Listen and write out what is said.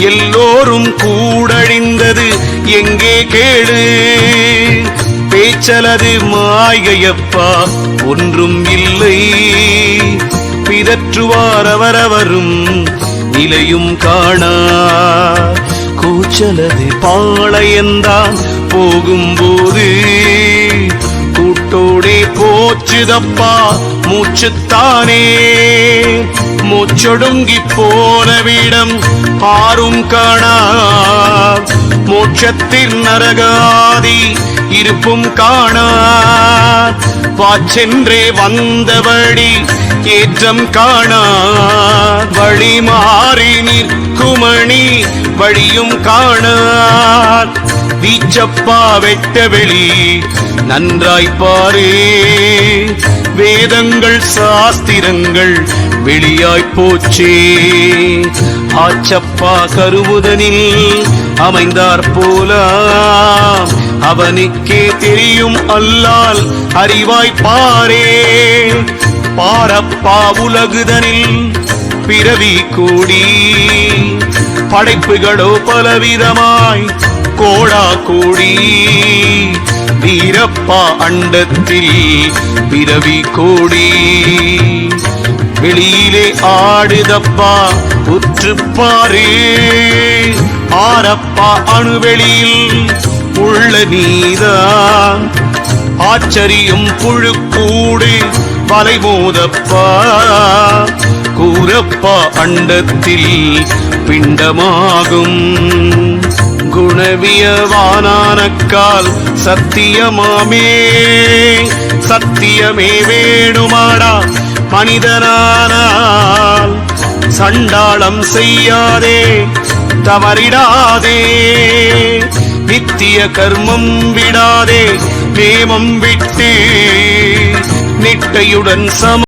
எல்லோரும் கூடழிந்தது எங்கே கேளு. பேச்சலது மாயையப்பா ஒன்றும் இல்லை. பிதற்றுவார் அவரவரும் நிலையும் காணா. கூச்சலது பாளையந்தான் போகும்போது கூட்டோடே போச்சுதப்பா மூச்சுத்தானே. மூச்சொடுங்கி போனவிடம் பாரும் காணா. மோட்சத்தில் நரகாதி இருப்பும் காணா. வாச்சென்றே வந்தபடி ஏற்றம் காணா. வழி மாறி நிற்குமணி வழியும் காணா. வீச்சப்பா வெட்ட வெளி நன்றாய் பாரே. வேதங்கள் சாஸ்திரங்கள் வெளியாய் போச்சே. ஆச்சப்பா கருவுதனில் அமைந்தார் போல அவனுக்கே தெரியும் அல்லால் அறிவாய் பாரே. பாரப்பா உலகுதனில் பிறவி கூடி படைப்புகளோ பலவிதமாய் கோடா கூடி. வீரப்பா அண்டத்தில் பிறவி கோடி. வெளியிலே ஆடுதப்பா உற்றுப்பாரே. ஆரப்பா அணுவெளியில் உள்ள நீதான். ஆச்சரியம் புழுக்கூடு வலைமோதப்பா. கூரப்பா அண்டத்தில் பிண்டமாகும். குணவியவானானக்கால் சத்தியமாமே. சத்தியமே வேணுமாடா மனிதனானால். சண்டாளம் செய்யாதே தவறிடாதே. நித்திய கர்மம் விடாதே நேமம் விட்டு நிட்டையுடன் சம